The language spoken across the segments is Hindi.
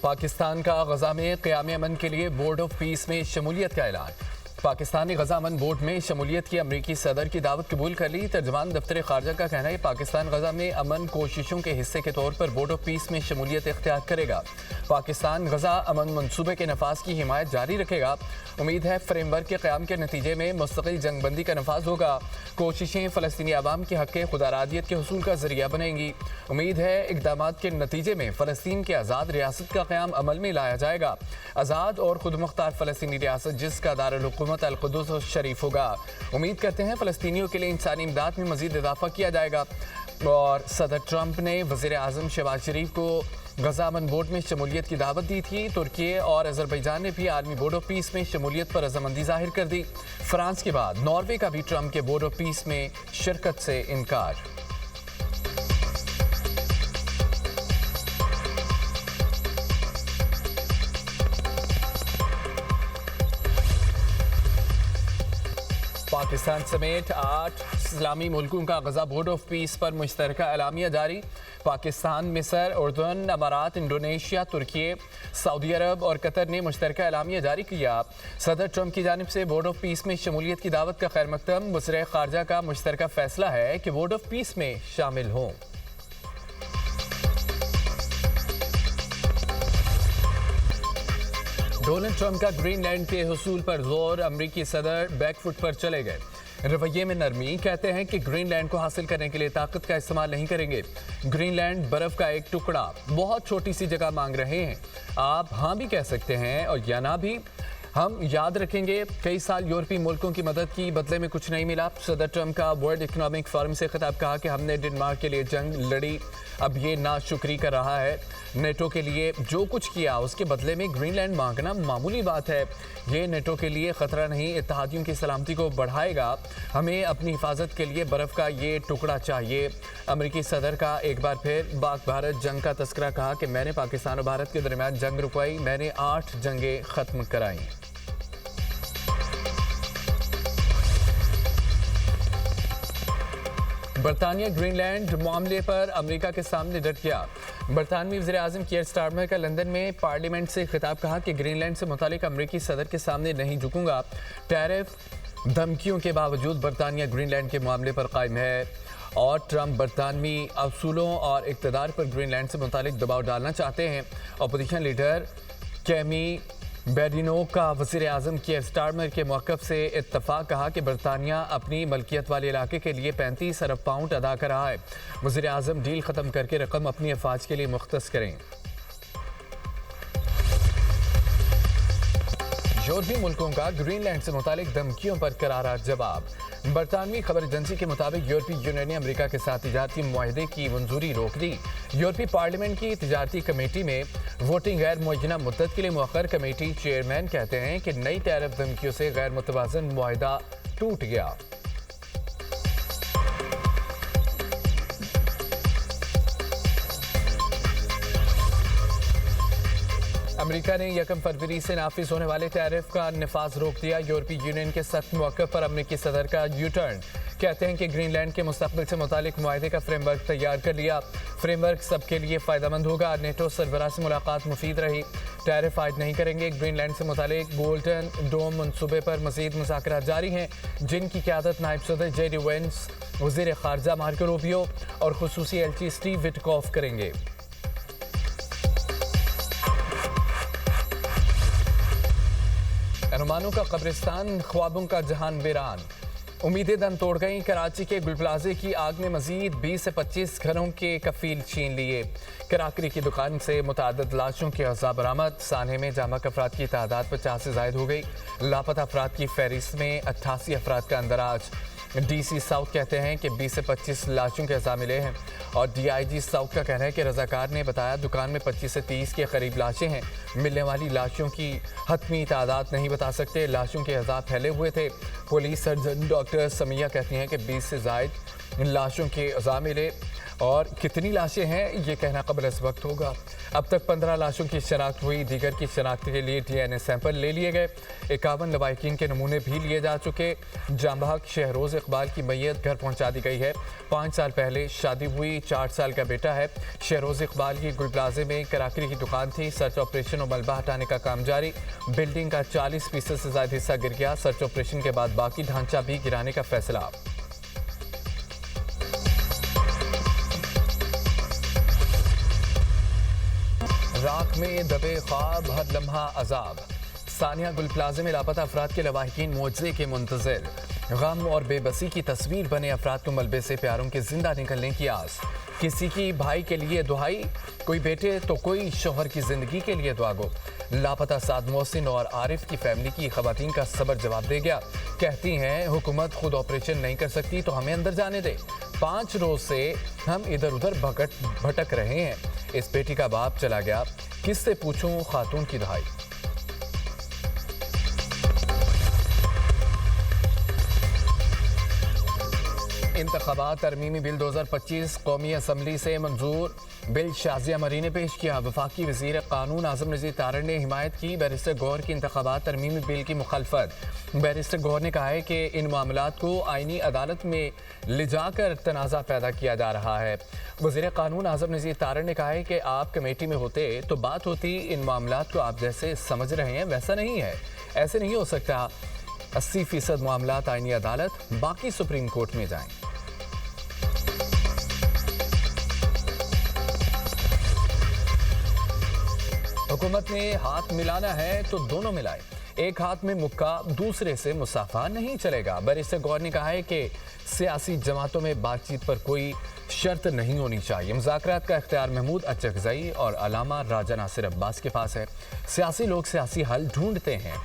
पाकिस्तान का गजा में क़याम अमन के लिए बोर्ड ऑफ पीस में शमूलियत का ऐलान। पाकिस्तान ने गजा अमन बोर्ड में शमूलियत की अमरीकी सदर की दावत कबूल कर ली। तर्जमान दफ्तर खारजा का कहना है पाकिस्तान गजा में अमन कोशिशों के हिस्से के तौर पर बोर्ड ऑफ पीस में शमूलियत इख्तियार करेगा। पाकिस्तान गजा अमन मनसूबे के नफाज की हिमायत जारी रखेगा। उम्मीद है फ्रेमवर्क के क़याम के नतीजे में मुस्तकिल जंगबंदी का नफाज होगा। कोशिशें फ़लस्तीनी अवाम के हक़ खुदारादियत के हसूल का जरिया बनेंगी। उम्मीद है इक़दामात के नतीजे में फ़लस्तीन की आज़ाद रियासत का क़याम अमल में लाया जाएगा। आज़ाद और खुद मुख्तार फ़लस्तीनी रियासत जिसका दारुल हुकूमत अल-कुद्दुस शरीफ होगा। उम्मीद करते हैं फ़लस्तीनियों के लिए इंसानी इमदाद में मज़ीद इजाफ़ा किया जाएगा। और सदर ट्रंप ने वज़ीर आज़म शहबाज शरीफ को गजा अमन बोर्ड में शमूलियत की दावत दी थी। तुर्की और अज़रबैजान ने भी आलमी बोर्ड ऑफ पीस में शमूलियत पर रज़ामंदी जाहिर कर दी। फ्रांस के बाद नॉर्वे का भी ट्रंप के बोर्ड ऑफ पीस में शिरकत से इनकार। पाकिस्तान समेत 8 इस्लामी मुल्कों का गजा बोर्ड ऑफ पीस पर मुश्तरका एलामिया जारी। पाकिस्तान, मिस्र, उर्दन, अमारात, इंडोनेशिया, तुर्की, सऊदी अरब और कतर ने मुश्तरका एलामिया जारी किया। सदर ट्रंप की जानिब से बोर्ड ऑफ पीस में शमूलियत की दावत का खैर मकदम। वज़ीर खारजा का मुश्तरका फैसला है कि बोर्ड ऑफ पीस में शामिल हों। डोनाल्ड ट्रंप का ग्रीनलैंड के हुसूल पर जोर। अमरीकी सदर बैकफुट पर चले गए। रवैये में नरमी। कहते हैं कि ग्रीनलैंड को हासिल करने के लिए ताकत का इस्तेमाल नहीं करेंगे। ग्रीनलैंड बर्फ का एक टुकड़ा, बहुत छोटी सी जगह मांग रहे हैं। आप हाँ भी कह सकते हैं और या ना भी। हम याद रखेंगे कई साल यूरोपीय मुल्कों की मदद की, बदले में कुछ नहीं मिला। सदर ट्रंप का वर्ल्ड इकोनॉमिक फोरम से खिताब। कहा कि हमने डेनमार्क के लिए जंग लड़ी, अब ये नाशुक्री कर रहा है। नेटो के लिए जो कुछ किया उसके बदले में ग्रीनलैंड मांगना मामूली बात है। ये नेटो के लिए ख़तरा नहीं, इत्तेहादियों की सलामती को बढ़ाएगा। हमें अपनी हिफाजत के लिए बर्फ़ का ये टुकड़ा चाहिए। अमरीकी सदर का एक बार फिर पाक भारत जंग का तस्करा। कहा कि मैंने पाकिस्तान और भारत के दरमियान जंग रुकवाई, मैंने 8 जंगें ख़त्म कराई। बरतानिया ग्रीनलैंड मामले पर अमेरिका के सामने डट गया। बरतानवी वज़ीर आज़म कीयर स्टारमर का लंदन में पार्लियामेंट से खिताब। कहा कि ग्रीनलैंड से मुतालिक अमेरिकी सदर के सामने नहीं झुकूंगा। टैरिफ धमकियों के बावजूद बरतानिया ग्रीनलैंड के मामले पर कायम है और ट्रंप बरतानवी असूलों और इक़्तिदार पर ग्रीनलैंड से मुतालिक दबाव डालना चाहते हैं। अपोजिशन लीडर कैमी बेडिनो का वज़ीर आज़म कीयर स्टारमर के मौक़िफ़ से इत्तफ़ाक़। कहा कि बरतानिया अपनी मलकियत वाले इलाके के लिए 35 अरब पाउंड अदा कर रहा है। वज़ीर आज़म डील ख़त्म करके रकम अपनी अफवाज के लिए मुख्तस करें। यूरोपीय मुल्कों का ग्रीनलैंड से मुतालिक धमकियों पर करारा जवाब। बरतानवी खबर एजेंसी के मुताबिक यूरोपीय यूनियन ने अमेरिका के साथ तिजारती मुआहदे की मंजूरी रोक दी। यूरोपीय पार्लियामेंट की तिजारती कमेटी में वोटिंग गैर मुअय्यना मुद्दत के लिए मुअख्खर। कमेटी चेयरमैन कहते हैं कि नई टैरिफ धमकियों से गैर मुतवाज़न मुआहदा टूट गया। अमेरिका ने 1 फरवरी से नाफिज होने वाले टैरिफ का नफाज रोक दिया। यूरोपीय यूनियन के सख्त मौक़िफ़ पर अमेरिकी सदर का यू टर्न। कहते हैं कि ग्रीनलैंड के मुस्तक़बिल से मुतालिक मुआहदे का फ्रेमवर्क तैयार कर लिया। फ्रेमवर्क सबके लिए फ़ायदेमंद होगा। नेटो सरबराह से मुलाकात मुफीद रही। टैरिफ आयद नहीं करेंगे। ग्रीनलैंड से मुतालिक गोल्डन डोम मनसूबे पर मज़ीद मुज़ाकरात जारी हैं, जिनकी क़यादत नायब सदर जेडी वेंस, वज़ीर ख़ारजा मार्को रूबियो और ख़ुसूसी एलची स्टीव विटकॉफ करेंगे। अरमानों का कब्रिस्तान, ख्वाबों का जहान वीरान। उम्मीदें दम तोड़ गईं। कराची के गुल प्लाजे की आग ने मजीद 20 से 25 घरों के कफील छीन लिए। कराकरी की दुकान से मुतादद लाशों के अज़ा बरामद। सान्हे में जामक अफराद की तादाद 50 से ज़ायद हो गई। लापता अफराद की फहरिस्त में 88 अफराद का अंदराज। DC साउथ कहते हैं कि 20 से 25 लाशों के अज़ा मिले हैं और DIG साउथ का कहना है कि रज़ाकार ने बताया दुकान में 25 से 30 के करीब लाशें हैं। मिलने वाली लाशों की हतमी तादाद नहीं बता सकते। लाशों के अज़ा फैले हुए थे। पुलिस सर्जन डॉक्टर समिया कहती हैं कि 20 से ज़ायद लाशों के अज़ा मिले। और कितनी लाशें हैं ये कहना कबल इस वक्त होगा। अब तक 15 लाशों की शनाख्त हुई। दीगर की शनाख्त के लिए DNA सैंपल ले लिए गए। 51 लवाहिकीन के नमूने भी लिए जा चुके। जांबाग शहरोज इकबाल की मैयत घर पहुंचा दी गई है। 5 साल पहले शादी हुई, 4 साल का बेटा है। शहरोज इकबाल की गुल प्लाजे में कराकरी की दुकान थी। सर्च ऑपरेशन और मलबा हटाने का काम जारी। बिल्डिंग का 40% से ज्यादा हिस्सा गिर गया। सर्च ऑपरेशन के बाद बाकी ढांचा भी गिराने का फैसला। राख में दबे ख्वाब, हर लम्हा अजाब। सानिया गुल प्लाजे में लापता अफराद के लवाहिकीन मुआवजे के मुंतजिर। गम और बेबसी की तस्वीर बने अफराद को मलबे से प्यारों के जिंदा निकलने की आस। किसी की भाई के लिए दुआई, कोई बेटे तो कोई शोहर की जिंदगी के लिए दुआ गो। लापता साद मोहसिन और आरिफ की फैमिली की खवातीन का सबर जवाब दे गया। कहती हैं हुकूमत खुद ऑपरेशन नहीं कर सकती तो हमें अंदर जाने दे। 5 रोज से हम इधर उधर भटक रहे हैं। इस बेटी का बाप चला गया, किससे पूछूं खातून की दहाई। इंतखाबात तरमीमी बिल 2025 कौमी असम्बली से मंजूर। बिल शाजिया मरी ने पेश किया। वफाकी वजीर कानून आजम नज़ीर तारड़ ने हिमायत की। बैरिस्टर गौहर की इंतखाबात तरमीमी बिल की मुखालफत। बैरिस्टर गौहर ने कहा है कि इन मामलात को आईनी अदालत में ले जाकर तनाज़ा पैदा किया जा रहा है। वजीर कानून आजम नज़ीर तारड़ ने कहा है कि आप कमेटी में होते तो बात होती। इन मामलात को आप जैसे समझ रहे हैं वैसा नहीं है। ऐसे नहीं हो सकता। 80% मामलात आईनी अदालत, बाकी सुप्रीम कोर्ट में जाएं। हुकूमत ने हाथ मिलाना है तो दोनों मिलाए। एक हाथ में मुक्का, दूसरे से मुसाफा नहीं चलेगा। बैरिस्टर गौहर ने कहा है कि सियासी जमातों में बातचीत पर कोई शर्त नहीं होनी चाहिए। मुज़ाकरात का इख्तियार महमूद अचकज़ई और अलामा राजा नासिर अब्बास के पास है। सियासी लोग सियासी हल ढूंढते हैं।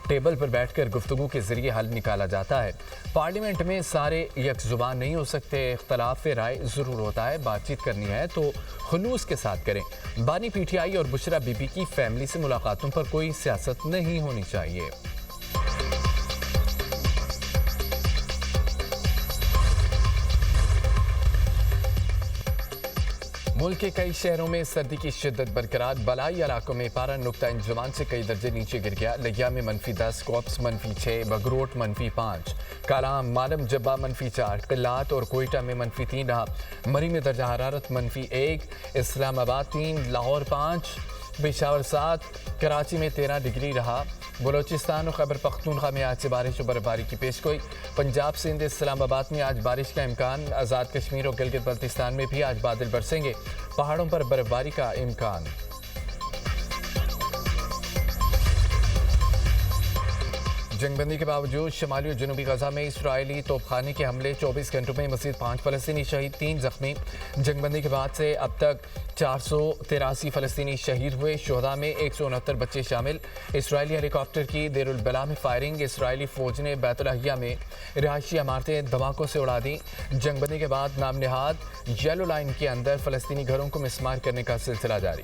टेबल पर बैठकर गुफ्तगू के जरिए हल निकाला जाता है। पार्लियामेंट में सारे यकजुबान नहीं हो सकते। इख्तलाफ राय ज़रूर होता है। बातचीत करनी है तो खुलूस के साथ करें। बानी PTI और बुशरा बीबी की फैमिली से मुलाकातों पर कोई सियासत नहीं होनी चाहिए। मुल्क के कई शहरों में सर्दी की शिद्दत बरकरार। बलाई इलाकों में पारा नुक्ता इंजमान से कई दर्जे नीचे गिर गया। लिया में -10, कोप्स -6, बगरोट -5, कालाम, मालम जब्बा -4, किल्लात और कोयटा में -3 रहा। मरी में दर्जा हरारत -1, इस्लामाबाद 3, लाहौर 5, पेशावर 7, कराची में 13 डिग्री रहा। बलोचिस्तान और खैबर पख्तूनख्वा में आज से बारिश और बर्फबारी की पेशगोई। पंजाब, सिंध, इस्लामाबाद में आज बारिश का इम्कान। आज़ाद कश्मीर और गिलगित बल्तिस्तान में भी आज बादल बरसेंगे। पहाड़ों पर बर्फबारी का इम्कान। जंगबंदी के बावजूद शमाली और जनूबी गजा में इसराइली तोपखाने के हमले। 24 घंटों में मज़ीद 5 फ़लस्तीनी शहीद, 3 जख्मी। जंगबंदी के बाद से अब तक 483 फ़लस्तीनी शहीद हुए। शुहदा में 169 बच्चे शामिल। इसराइली हेलीकॉप्टर की देरुल बला में फायरिंग। इसराइली फ़ौज ने बैतुलहिया में रिहायशी इमारतें धमाकों से उड़ा दी। जंगबंदी के बाद नाम निहाद येलो लाइन के अंदर फ़लस्तीनी घरों को मिसमार करने का सिलसिला जारी।